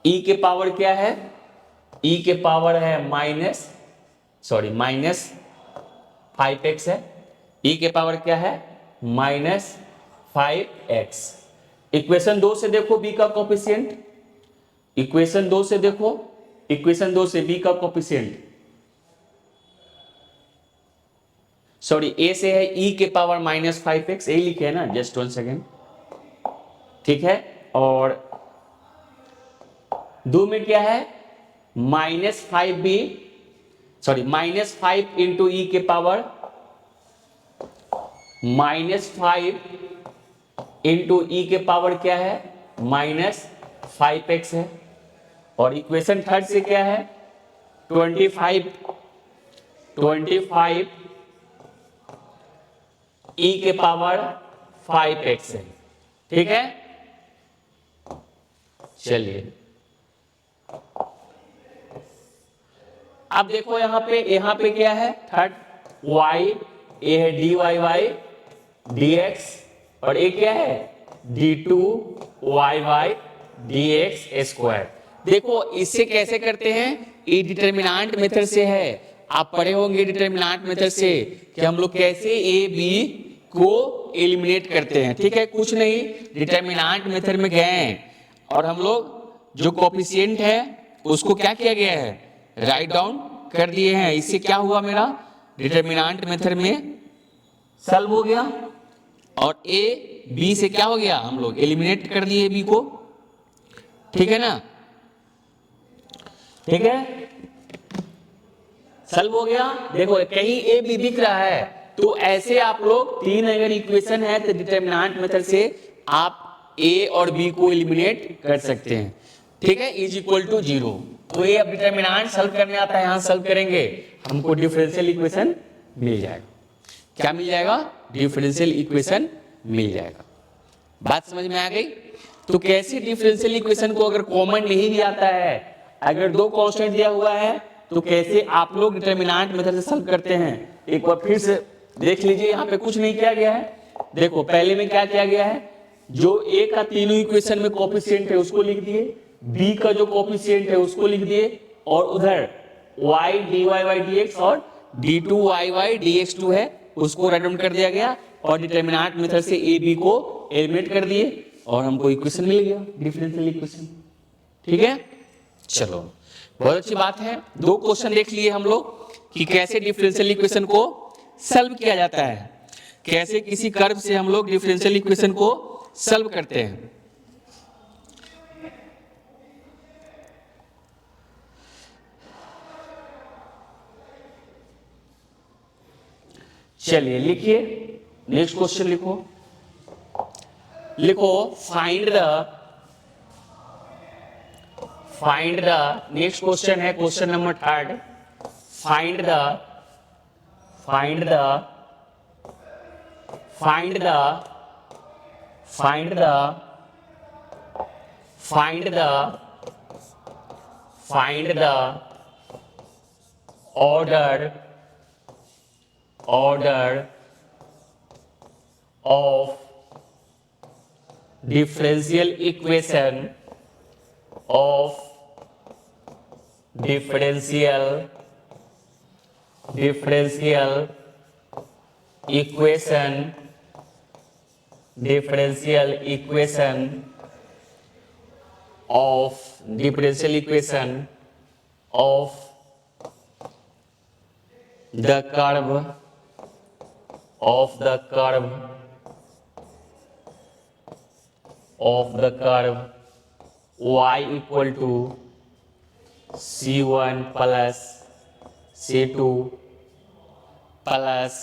e के पावर क्या है, e के पावर है -5x है, e के पावर क्या है -5x। इक्वेशन 2 से देखो b का कोफिशिएंट, इक्वेशन 2 से देखो, इक्वेशन 2 से b का कोफिशिएंट, सॉरी a से है e के पावर -5x, यही लिखे है ना, जस्ट 1 सेकेंड, ठीक है। और 2 में क्या है -5b, सॉरी -5 इंटू e के पावर -5 इंटू e के पावर क्या है -5x है। और इक्वेशन थर्ड से क्या है 25 e के पावर 5x है, ठीक है। चलिए अब देखो यहां पे क्या है थर्ड y, ये है dy dx, और ये क्या है d2y dx स्क्वायर। देखो इससे कैसे करते हैं, ये डिटरमिनेंट मेथड से है, आप पढ़े होंगे डिटरमिनेंट मेथड से कि हम लोग कैसे ए बी को एलिमिनेट करते हैं, ठीक है। कुछ नहीं, डिटरमिनेंट मेथड में गए और हम लोग जो कोफिशिएंट है उसको क्या किया गया है, राइट डाउन कर दिए हैं। इससे क्या हुआ, मेरा डिटरमिनेंट मेथड में सॉल्व हो गया, और ए बी से क्या हो गया, हम लोग एलिमिनेट कर दिए बी को, ठीक है ना, ठीक है, सॉल्व हो गया। देखो कहीं ए बी दिख रहा है, तो ऐसे आप लोग तीन अगर इक्वेशन है तो डिटरमिनेंट मेथड से आप ए और बी को एलिमिनेट कर सकते हैं, ठीक है, इज इक्वल टू 0। तो ये अब डिटरमिनेंट सॉल्व करने आता है, यहां सॉल्व करेंगे हमको डिफरेंशियल इक्वेशन मिल जाएगा। क्या मिल जाएगा, डिफरेंशियल इक्वेशन मिल जाएगा। बात समझ में आ गई। तो कैसे डिफरेंशियल इक्वेशन को अगर कॉमन नहीं भी आता है, अगर दो कांस्टेंट दिया हुआ है, तो कैसे आप लोग डिटरमिनेंट मेथड से सॉल्व करते हैं, एक बार फिर से देख लीजिए। यहाँ पे कुछ नहीं किया गया है, देखो पहले में क्या किया गया है, जो ए का तीनों इक्वेशन में कोफिशिएंट है उसको लिख दिए, बी का जो कोफिशिएंट है उसको लिख दिए, और उधर y dy dx और d2y dx2 है उसको राइट डाउन कर दिया गया, और डिटरमिनेंट मेथड से ए बी को एलिमिनेट कर दिए, और हमको इक्वेशन मिल गया डिफरेंशियल इक्वेशन, ठीक है। चलो बहुत अच्छी बात है। दो क्वेश्चन देख लिए हम लोग कि कैसे डिफरेंशियल इक्वेशन को सॉल्व किया जाता है, कैसे किसी कर्व से हम लोग डिफरेंशियल इक्वेशन को सॉल्व करते हैं। चलिए लिखिए, नेक्स्ट क्वेश्चन लिखो फाइंड द नेक्स्ट क्वेश्चन है question number third, find the order of differential equation of differential equation differential equation of differential equation of the curve of the curve of the curve y equal to c1 plus c2 plus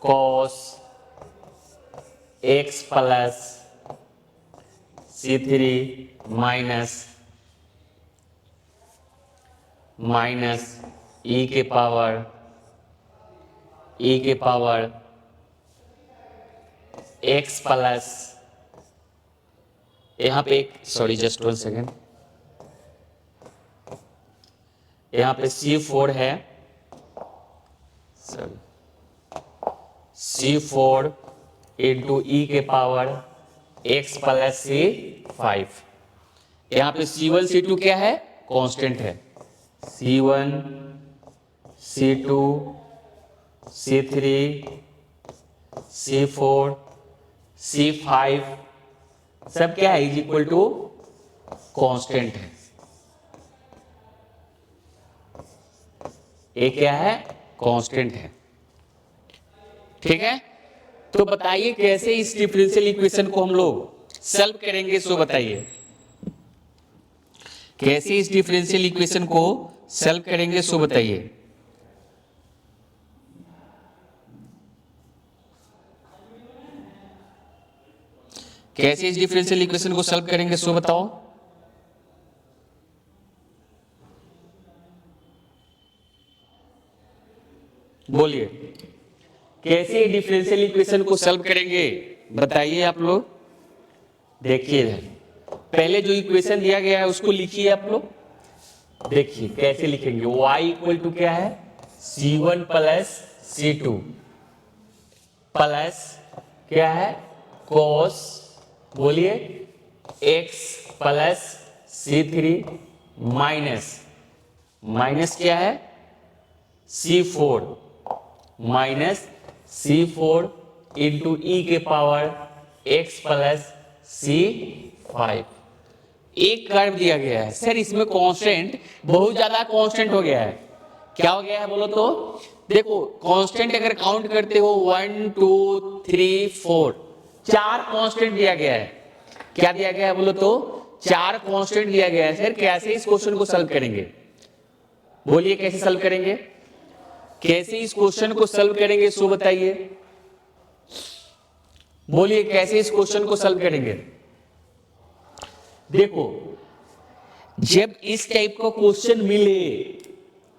cos x plus c3 minus e के power x plus, यहाँ पे एक sorry just 1 second, यहाँ पे c4 है, sorry c4 into e के power x plus c5। यहाँ पे c1 c2 क्या है? कांस्टेंट है। c1 c2 c3 c4 c5 सब क्या है? इज इक्वल टू कांस्टेंट है। ये क्या है? कांस्टेंट है। ठीक है, तो बताइए कैसे इस डिफरेंशियल इक्वेशन को हम लोग सॉल्व करेंगे। सो बताइए कैसे इस डिफरेंशियल इक्वेशन को सॉल्व करेंगे। सो बताइए कैसे इस डिफरेंशियल इक्वेशन को सॉल्व करेंगे। सो बताओ। बोलिए कैसे डिफरेंशियल इक्वेशन को सॉल्व करेंगे, बताइए आप लोग। देखिए इधर पहले जो इक्वेशन दिया गया है उसको लिखिए आप लोग। देखिए कैसे लिखेंगे। y इक्वल टू क्या है? c1 प्लस c2 प्लस क्या है? cos, बोलिए x प्लस c3 माइनस क्या है? c4 minus c4 into e के पावर x प्लस c5। एक कर्व दिया गया है सर, इसमें कांस्टेंट बहुत ज्यादा कांस्टेंट हो गया है। क्या हो गया है बोलो तो? देखो कांस्टेंट अगर काउंट करते हो 1 2 3 4 4 कांस्टेंट दिया गया है। क्या दिया गया है बोलो तो? 4 कांस्टेंट दिया गया है। सर कैसे इस क्वेश्चन को सॉल्व करेंगे? बोलिए कैसे सॉल्व करेंगे? कैसे इस क्वेश्चन को सॉल्व करेंगे? सो बताइए। बोलिए कैसे इस क्वेश्चन को सॉल्व करेंगे? देखो जब इस टाइप का क्वेश्चन मिले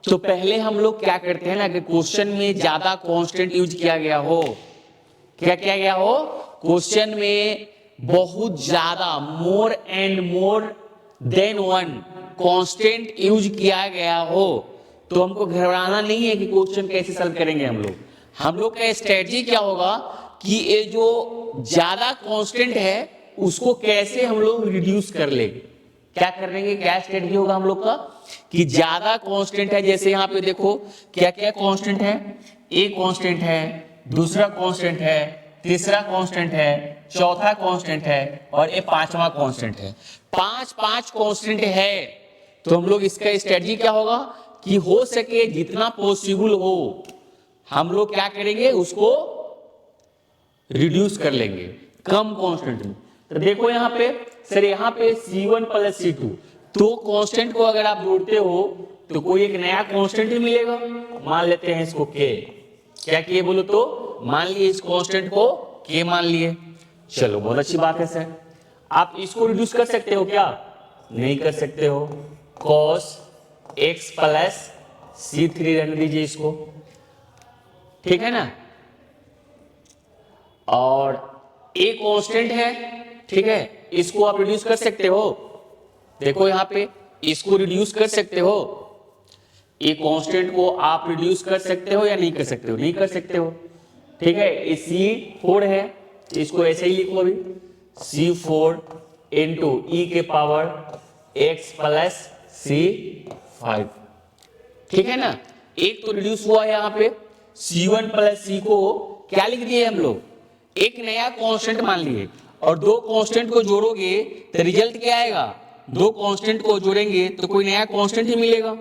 तो पहले हम लोग क्या करते हैं ना कि क्वेश्चन में ज्यादा कांस्टेंट यूज किया गया हो, क्या किया गया हो? क्वेश्चन में बहुत ज्यादा more and more than one constant use किया गया हो तो हमको घबराना नहीं है कि क्वेश्चन कैसे सॉल्व करेंगे। हम लोग का स्ट्रेटजी क्या होगा कि ये जो ज्यादा कांस्टेंट है उसको कैसे हम लोग रिड्यूस कर लेंगे। क्या कर लेंगे? क्या स्ट्रेटजी होगा हम लोग का कि ज्यादा कांस्टेंट है, जैसे यहाँ पे देखो क्या क्या कांस्टेंट है। ए कांस्टेंट है, दूसरा कांस्टेंट है, तीसरा कांस्टेंट है, चौथा कांस्टेंट है और ये पांचवा कांस्टेंट है। 5 कांस्टेंट है तो हम लोग इसका स्ट्रेटजी क्या होगा कि हो सके जितना पॉसिबल हो हम लोग क्या करेंगे? उसको रिड्यूस कर लेंगे कम कांस्टेंट में। तो देखो यहाँ पे सर, यहाँ पे c1 प्लस c2 तो कांस्टेंट को अगर आप जोड़ते हो तो कोई एक नया कांस्टेंट ही मिलेगा। मान लेते हैं इसको k। क्या किए बोलो तो? मान लिए इस कांस्टेंट को k मान लिए। चलो बहुत अच्छी बात है सर। आप इसको रिड्यूस कर सकते हो क्या? नहीं कर सकते हो। cos x प्लस c3 रहने दीजिए इसको, ठीक है ना। और a कांस्टेंट है, ठीक है, इसको आप रिड्यूस कर सकते हो। देखो यहाँ पे इसको रिड्यूस कर सकते हो। ए कांस्टेंट को आप रिड्यूस कर सकते हो या नहीं कर सकते हो? नहीं कर सकते हो, ठीक है। ये c4 है, इसको ऐसे ही लिखो अभी c4 इंटू ई के पावर x प्लस c5, ठीक है ना। एक तो रिड्यूस हुआ है यहाँ पे, C1 प्लस C को क्या लिख दिए हम लोग, एक नया कांस्टेंट मान लिए, और दो कांस्टेंट को जोड़ोगे तो रिजल्ट क्या आएगा, दो कांस्टेंट को जोड़ेंगे तो कोई नया कांस्टेंट ही मिलेगा।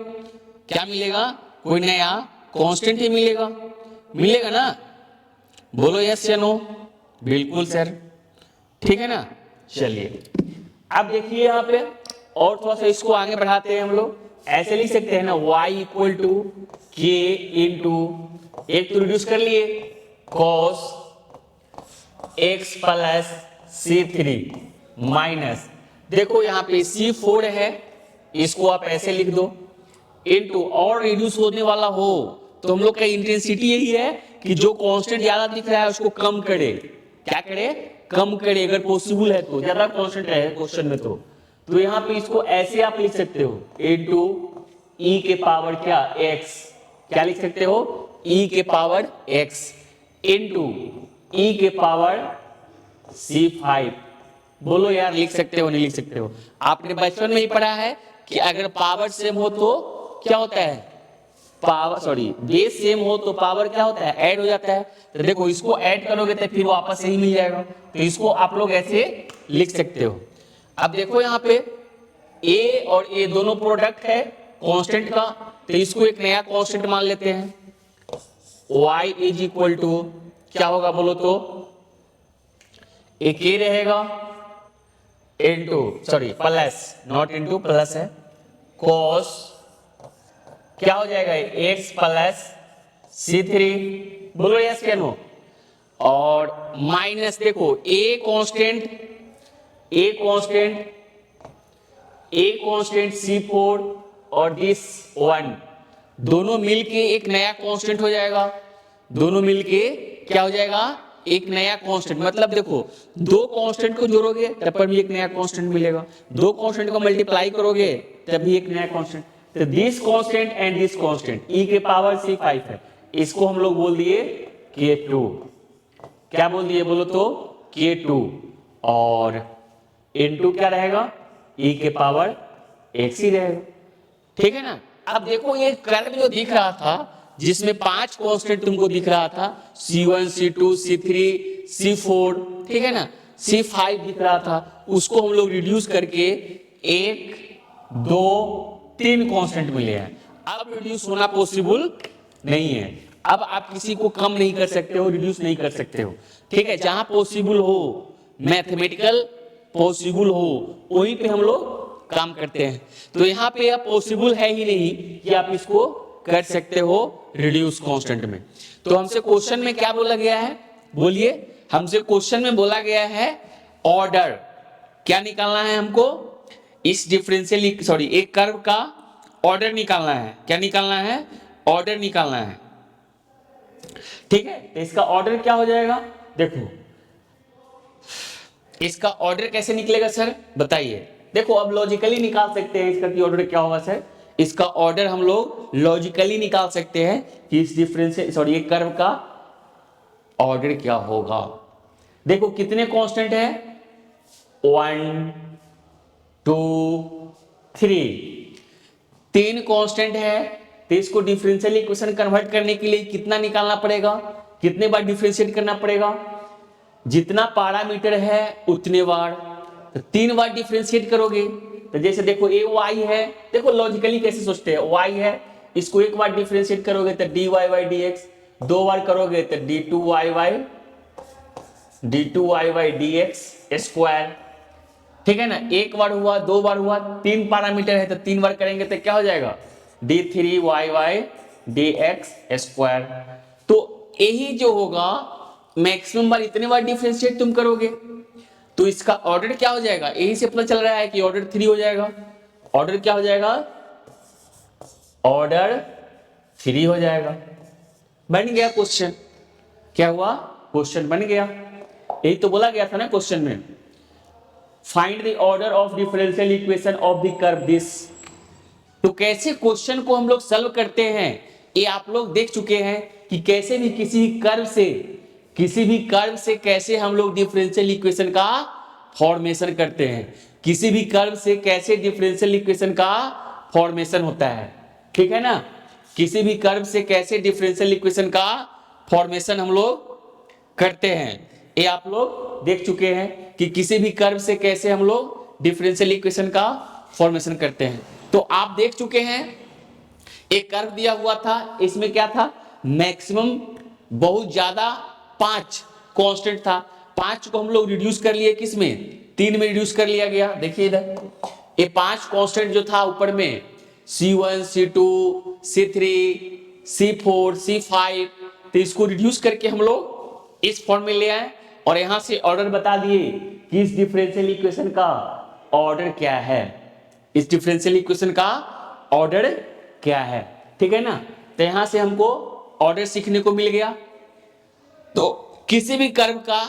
क्या मिलेगा, कोई नया कांस्टेंट ही मिलेगा, मिलेगा ना, बोलो यस या नो, बिल्कुल सर, ठीक है ना। चलिए अब देखिए यहाँ पे और थोड़ा सा इसको आगे बढ़ाते हैं हम लोग, ऐसे लिख सकते हैं ना, y इक्वल टू के इंटू, एक तो रिड्यूस कर लिए cos x plus C3 minus, देखो यहाँ पे C4 है, इसको आप ऐसे लिख दो, इनटू, और रिड्यूस होने वाला हो तो हम लोग का इंटेंसिटी यही है कि जो कांस्टेंट ज्यादा दिख रहा है उसको कम करे, क्या करे, कम करे, अगर पॉसिबल है तो, ज्यादा कांस्टेंट है क्वेश्चन में तो यहाँ पे इसको ऐसे आप लिख सकते हो, इनटू e के पावर क्या x, क्या लिख सकते हो, e के पावर x इनटू e के पावर C5, बोलो यार लिख सकते हो नहीं लिख सकते हो, आपने बचपन में ही पढ़ा है कि अगर पावर सेम हो तो क्या होता है, पावर सॉरी बेस सेम हो तो पावर क्या होता है, ऐड हो जाता है। तो देखो इसको ऐड करोगे तो फिर वापस यही मिल जाएगा, तो इसको आप लोग ऐसे लिख सकते हो। अब देखो यहाँ पे a और a दोनों प्रोडक्ट है कांस्टेंट का, तो इसको एक नया कांस्टेंट मान लेते हैं, y इज इक्वल टू क्या होगा बोलो तो, एक a रहेगा into sorry plus, not into plus है, cos क्या हो जाएगा x प्लस C3, बोलो यस क्या नो, और माइनस देखो a कांस्टेंट C4 और दिस 1 दोनों मिलके एक नया कांस्टेंट हो जाएगा, दोनों मिलके क्या हो जाएगा, एक नया कांस्टेंट, मतलब देखो दो कांस्टेंट को जोड़ोगे तब पर भी एक नया कांस्टेंट मिलेगा, दो कांस्टेंट को मल्टीप्लाई करोगे तब भी एक नया कांस्टेंट, तो this constant and this constant e के पावर C5 है, इसको हम लोग बोल दिए K2, क्या बोल दिए बोलो तो K2, और इनटू क्या रहेगा, e के पावर x ही रहेगा, ठीक है ना। अब देखो ये कर्व जो दिख रहा था जिसमें 5 कांस्टेंट तुमको दिख रहा था, C1 C2 C3 C4, ठीक है ना, C5 दिख रहा था, उसको हम लोग रिड्यूस करके 1 2 3 कांस्टेंट मिले हैं। अब रिड्यूस होना पॉसिबल नहीं है, अब आप किसी को कम नहीं कर सकते हो, रिड्यूस नहीं कर सकते हो, ठीक है, जहां पॉसिबल हो, मैथमेटिकल पॉसिबल हो वहीं पे हम लोग काम करते हैं। तो यहाँ पे अब पॉसिबल है ही नहीं कि आप इसको कर सकते हो रिड्यूस कांस्टेंट में। तो हमसे क्वेश्चन में क्या बोला गया है, बोलिए, हमसे क्वेश्चन में बोला गया है ऑर्डर, क्या निकालना है हमको, इस डिफरेंशियल सॉरी एक कर्व का ऑर्डर निकालना है, क्या निकालना है, ऑर्डर निकालना है, ठीक है। तो इसका ऑर्डर क्या हो जाएगा, देखो इसका ऑर्डर कैसे निकलेगा सर बताइए, देखो अब लॉजिकली निकाल सकते हैं इसका ऑर्डर क्या होगा सर, इसका ऑर्डर हम लोग लॉजिकली निकाल सकते हैं कि इस डिफरेंशियल सॉरी एक कर्व का ऑर्डर क्या होगा। देखो कितने कांस्टेंट है, 1 2 3, 3 कांस्टेंट है, तो इसको डिफरेंशियल इक्वेशन कन्वर्ट करने के लिए कितना निकालना पड़ेगा, कितने बार डिफरेंशिएट करना पड़ेगा, जितना पैरामीटर है उतने बार, तो 3 बार डिफरेंशिएट करोगे, तो जैसे देखो ए वाई है, देखो लॉजिकली कैसे सोचते हैं, वाई है, इसको एक बार डिफरेंशिएट करोगे तो dy y dx, 2 बार करोगे तो d2y y dx स्क्वायर, ठीक है ना, एक बार हुआ, 2 बार हुआ, 3 पैरामीटर है तो 3 बार करेंगे तो क्या हो जाएगा, d3y dx स्क्वायर। तो यही जो होगा मैक्सिमम बार इतने बार डिफरेंशिएट तुम करोगे, तो इसका ऑर्डर क्या हो जाएगा, यही से पता चल रहा है कि ऑर्डर 3 हो जाएगा, ऑर्डर क्या हो जाएगा, ऑर्डर 3 हो जाएगा। बन गया क्वेश्चन, क्या हुआ, क्वेश्चन बन गया, यही तो बोला गया था ना क्वेश्चन में, find the order of differential equation of the curve this. तो कैसे क्वेश्चन को हम लोग सॉल्व करते हैं ये आप लोग देख चुके हैं कि कैसे भी किसी कर्व से कैसे हम लोग डिफरेंशियल इक्वेशन का फॉर्मेशन करते हैं, किसी भी कर्व से कैसे डिफरेंशियल इक्वेशन का फॉर्मेशन होता है, ठीक है ना। किसी भी कर्व से कैसे डिफरेंशियल इक्वेशन का फॉर्मेशन हम लोग करते हैं, ये आप लोग देख चुके हैं कि किसी भी कर्व से कैसे हम लोग डिफरेंशियल इक्वेशन का फॉर्मेशन करते हैं। तो आप देख चुके हैं एक कर्व दिया हुआ था, इसमें क्या था, मैक्सिमम बहुत ज्यादा 5 कांस्टेंट था, 5 को हम लोग रिड्यूस कर लिए, किसमें, 3 में रिड्यूस कर लिया गया। देखिए इधर ये 5 कांस्टेंट जो था ऊपर में C1 C2 C3 C4 C5, तो इसको रिड्यूस करके हम लोग इस फॉर्म में ले आए और यहां से ऑर्डर बता दिए कि इस डिफरेंशियल इक्वेशन का ऑर्डर क्या है, इस डिफरेंशियल इक्वेशन का ऑर्डर क्या है, ठीक है ना। तो यहां से हमको ऑर्डर सीखने को मिल गया। तो किसी भी कर्व का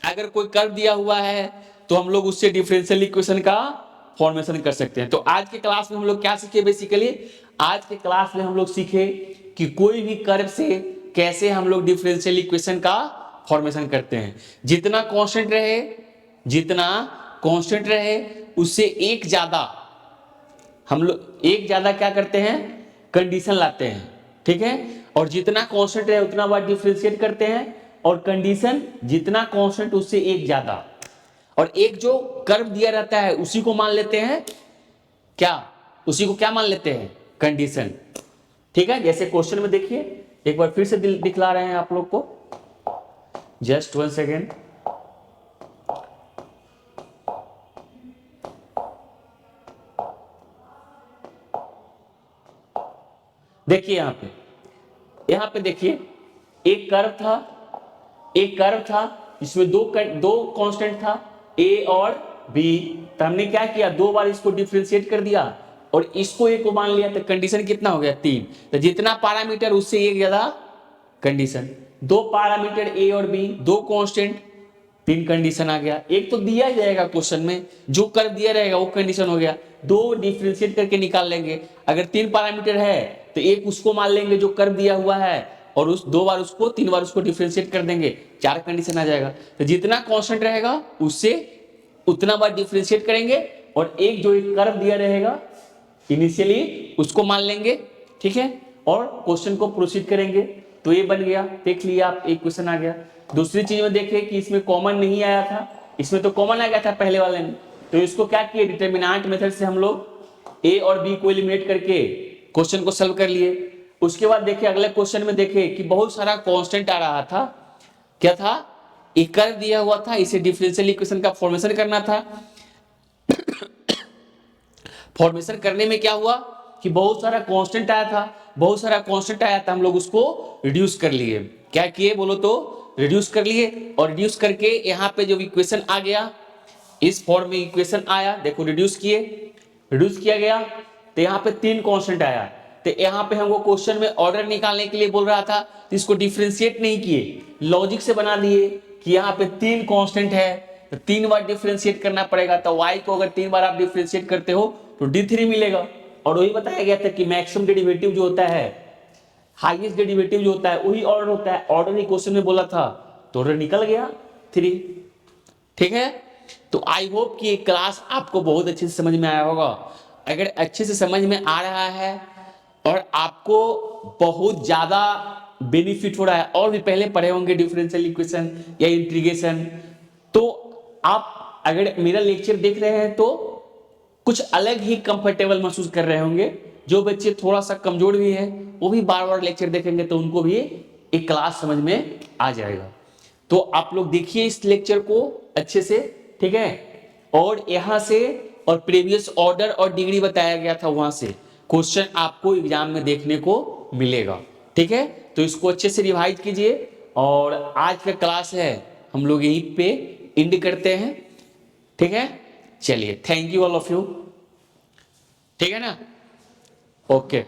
अगर कोई कर्व दिया हुआ है तो हम लोग उससे डिफरेंशियल इक्वेशन का फॉर्मेशन कर सकते हैं। तो आज के क्लास में हम लोग क्या सीखे, बेसिकली आज के क्लास में हम लोग सीखे कि कोई भी कर्व से कैसे हम लोग डिफरेंशियल इक्वेशन का फॉर्मेशन करते हैं। जितना कांस्टेंट रहे उससे एक ज्यादा हम लोग क्या करते हैं, कंडीशन लाते हैं, ठीक है। और जितना कांस्टेंट रहे उतना बार डिफरेंशिएट करते हैं, और कंडीशन जितना कांस्टेंट उससे एक ज्यादा, और एक जो कर्व दिया रहता है उसी को मान लेते हैं क्या, उसी को क्या मान लेते हैं, कंडीशन, ठीक है। जैसे क्वेश्चन में देखिए, एक बार फिर से दिखला रहे हैं आप लोग को, जस्ट 1 सेकेंड। देखिए यहां पे देखिए एक कर्व था इसमें दो कांस्टेंट था a और b। तो हमने क्या किया, 2 बार इसको डिफरेंशिएट कर दिया और इसको a को मान लिया, तो कंडीशन कितना हो गया, 3। तो जितना पैरामीटर उससे एक ज्यादा कंडीशन, 2 पैरामीटर a और b, 2 कांस्टेंट, 3 कंडीशन आ गया। एक तो दिया ही जाएगा क्वेश्चन में, जो कर्व दिया रहेगा वो कंडीशन हो गया, 2 डिफरेंशिएट करके निकाल लेंगे। अगर 3 पैरामीटर है तो एक उसको मान लेंगे जो कर्व दिया हुआ है, और उस 2 बार उसको 3 बार उसको डिफरेंशिएट कर देंगे, 4 कंडीशन आ जाएगा। तो जितना कांस्टेंट रहेगा उससे उतना बार डिफरेंशिएट करेंगे, और एक जो एक कर्व दिया रहेगा इनिशियली उसको मान लेंगे, ठीक है, और क्वेश्चन को प्रोसीड करेंगे। तो ये बन गया, देख लिया आप, एक क्वेश्चन आ गया। दूसरी चीज में देखें कि इसमें कॉमन नहीं आया था, इसमें तो कॉमन आ गया था पहले वाले में, तो इसको क्या किए, डिटरमिनेंट मेथड से हम लोग a और b को एलिमिनेट करके क्वेश्चन को सॉल्व कर लिए। उसके बाद देखिए अगले क्वेश्चन में देखें कि बहुत सारा कांस्टेंट आ रहा था, क्या था, एक कर्व दिया हुआ था, इसे डिफरेंशियल इक्वेशन का फॉर्मेशन करना था। फॉर्मेशन करने में क्या हुआ कि बहुत सारा कांस्टेंट आया था, हम लोग उसको रिड्यूस कर लिए। क्या किए बोलो तो, रिड्यूस कर लिए, और रिड्यूस करके यहाँ पे जो इक्वेशन आ गया, इस फॉर्म में इक्वेशन आया, देखो रिड्यूस किया गया, तो यहाँ पे 3 कांस्टेंट आया। तो यहाँ पे हमको क्वेश्चन में ऑर्डर निकालने के लिए बोल रहा था, तो इसको डिफरेंशिएट नहीं किए, लॉजिक से बना दिए कि यहाँ पे 3 कांस्टेंट है तो 3 बार डिफरेंशिएट करना पड़ेगा। तो y को अगर 3 बार आप डिफरेंशिएट करते हो तो d3 मिलेगा। और वही बताया गया था कि मैक्सिमम डेरिवेटिव जो होता है, हाईएस्ट डेरिवेटिव जो होता है वही ऑर्डर होता है, ऑर्डर ही क्वेश्चन में बोला था, तो ऑर्डर निकल गया 3, ठीक है। तो आई होप कि ये क्लास आपको बहुत अच्छे से समझ में आया होगा। अगर अच्छे से समझ में आ रहा है और आपको बहुत ज्यादा बेनिफिट हो रहा है, और भी पहले पढ़े होंगे डिफरेंशियल इक्वेशन या इंटीग्रेशन, तो आप अगर मेरा लेक्चर देख रहे हैं तो कुछ अलग ही कंफर्टेबल महसूस कर रहे होंगे। जो बच्चे थोड़ा सा कमजोर भी है वो भी बार बार लेक्चर देखेंगे तो उनको भी एक क्लास समझ में आ जाएगा। तो आप लोग देखिए इस लेक्चर को अच्छे से, ठीक है। और यहां से और प्रीवियस ऑर्डर और डिग्री बताया गया था, वहां से क्वेश्चन आपको एग्जाम में देखने को मिलेगा, ठीक है। तो इसको अच्छे से रिवाइज कीजिए, और आज का क्लास है हम लोग यहीं पे एंड करते हैं, ठीक है। चलिए, thank you all of you, ठीक है ना, ओके।